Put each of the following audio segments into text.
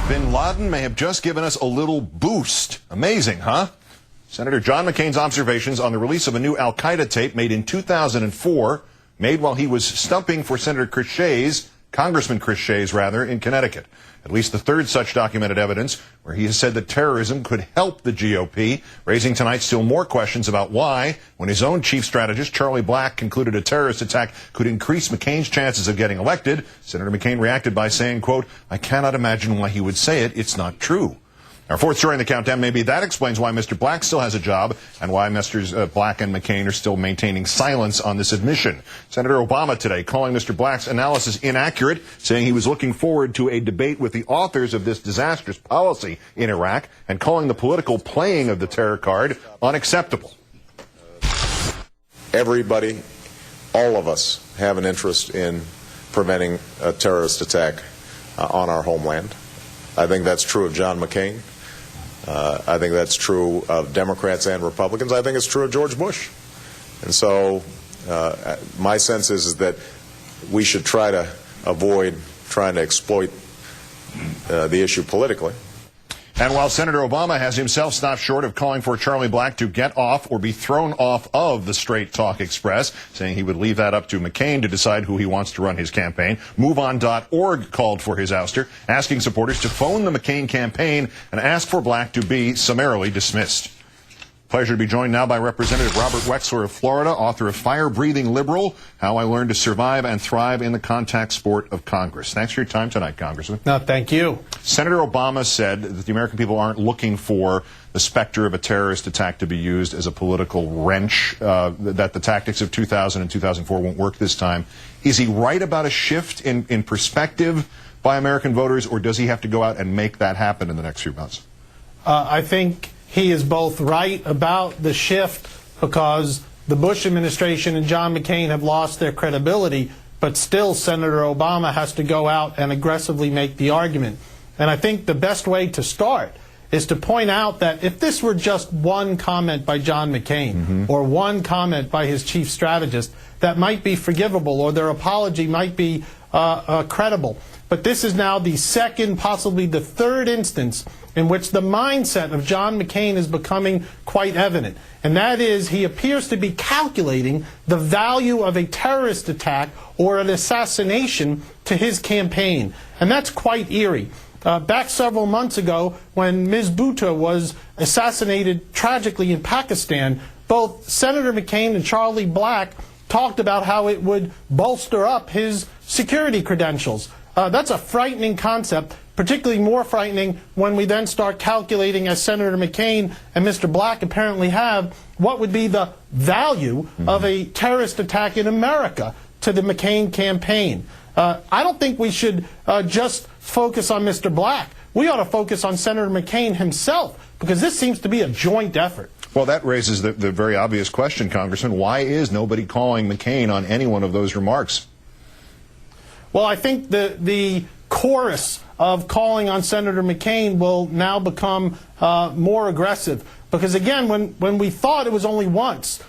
Bin Laden may have just given us a little boost. Amazing, huh? Senator John McCain's observations on the release of a new al-Qaeda tape made in 2004, made while he was stumping for Congressman Chris Shays, in Connecticut. At least the third such documented evidence where he has said that terrorism could help the GOP, raising tonight still more questions about why, when his own chief strategist, Charlie Black, concluded a terrorist attack could increase McCain's chances of getting elected, Senator McCain reacted by saying, quote, "I cannot imagine why he would say it. It's not true." Our fourth story in the countdown, maybe that explains why Mr. Black still has a job and why Mr. Black and McCain are still maintaining silence on this admission. Senator Obama today calling Mr. Black's analysis inaccurate, saying he was looking forward to a debate with the authors of this disastrous policy in Iraq and calling the political playing of the terror card unacceptable. Everybody, all of us, have an interest in preventing a terrorist attack on our homeland. I think that's true of John McCain. I think that's true of Democrats and Republicans. I think it's true of George Bush. And so my sense is that we should try to avoid trying to exploit the issue politically. And while Senator Obama has himself stopped short of calling for Charlie Black to get off or be thrown off of the Straight Talk Express, saying he would leave that up to McCain to decide who he wants to run his campaign, MoveOn.org called for his ouster, asking supporters to phone the McCain campaign and ask for Black to be summarily dismissed. Pleasure to be joined now by Representative Robert Wexler of Florida, author of Fire-Breathing Liberal, How I Learned to Survive and Thrive in the Contact Sport of Congress. Thanks for your time tonight, Congressman. No, thank you. Senator Obama said that the American people aren't looking for the specter of a terrorist attack to be used as a political wrench, that the tactics of 2000 and 2004 won't work this time. Is he right about a shift in perspective by American voters, or does he have to go out and make that happen in the next few months? I think he is both right about the shift because the Bush administration and John McCain have lost their credibility, but still Senator Obama has to go out and aggressively make the argument. And I think the best way to start is to point out that if this were just one comment by John McCain or one comment by his chief strategist, that might be forgivable or their apology might be credible. But this is now the second, possibly the third instance in which the mindset of John McCain is becoming quite evident. And that is, he appears to be calculating the value of a terrorist attack or an assassination to his campaign. And that's quite eerie. Back several months ago, when Ms. Bhutto was assassinated tragically in Pakistan, both Senator McCain and Charlie Black talked about how it would bolster up his security credentials. That's a frightening concept, particularly more frightening when we then start calculating, as Senator McCain and Mr. Black apparently have, what would be the value of a terrorist attack in America to the McCain campaign. I don't think we should just focus on Mr. Black. We ought to focus on Senator McCain himself, because this seems to be a joint effort. Well, that raises the very obvious question, Congressman. Why is nobody calling McCain on any one of those remarks? Well, I think the chorus of calling on Senator McCain will now become more aggressive. Because, again, when we thought it was only once,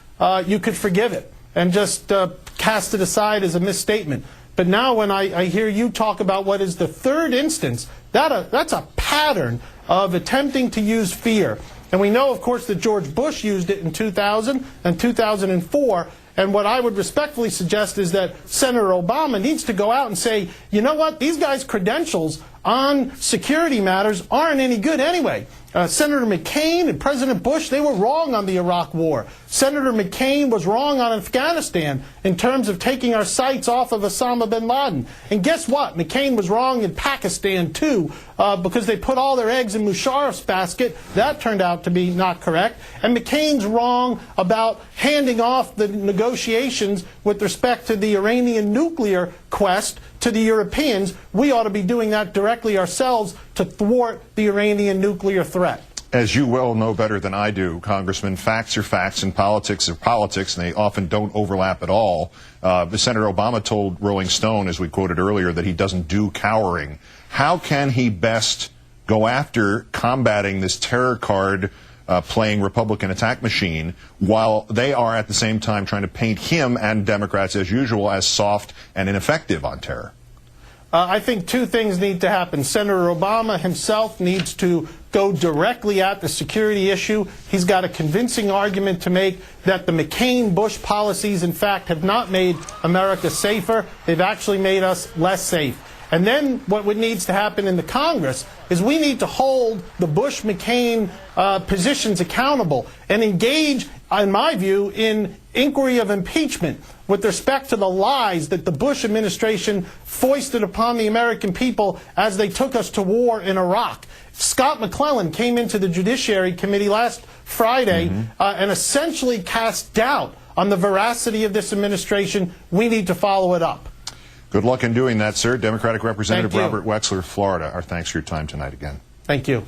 you could forgive it and just cast it aside as a misstatement. But now when I hear you talk about what is the third instance, that's a pattern of attempting to use fear. And we know, of course, that George Bush used it in 2000 and 2004. And what I would respectfully suggest is that Senator Obama needs to go out and say, you know what, these guys' credentials on security matters aren't any good anyway. Senator McCain and President Bush, they were wrong on the Iraq War. Senator McCain was wrong on Afghanistan in terms of taking our sights off of Osama bin Laden. And guess what? McCain was wrong in Pakistan, too, because they put all their eggs in Musharraf's basket. That turned out to be not correct. And McCain's wrong about handing off the negotiations with respect to the Iranian nuclear quest to the Europeans. We ought to be doing that directly ourselves to thwart the Iranian nuclear threat. As you well know better than I do, Congressman, facts are facts and politics are politics, and they often don't overlap at all. Senator Obama told Rolling Stone, as we quoted earlier, that he doesn't do cowering. How can he best go after combating this terror card playing Republican attack machine while they are at the same time trying to paint him and Democrats, as usual, as soft and ineffective on terror? I think two things need to happen. Senator Obama himself needs to go directly at the security issue. He's got a convincing argument to make that the McCain-Bush policies, in fact, have not made America safer. They've actually made us less safe. And then what needs to happen in the Congress is we need to hold the Bush-McCain positions accountable and engage, in my view, in inquiry of impeachment with respect to the lies that the Bush administration foisted upon the American people as they took us to war in Iraq. Scott McClellan came into the Judiciary Committee last Friday and essentially cast doubt on the veracity of this administration. We need to follow it up. Good luck in doing that, sir. Democratic Representative Thank you. Robert Wexler, Florida. Our thanks for your time tonight again. Thank you.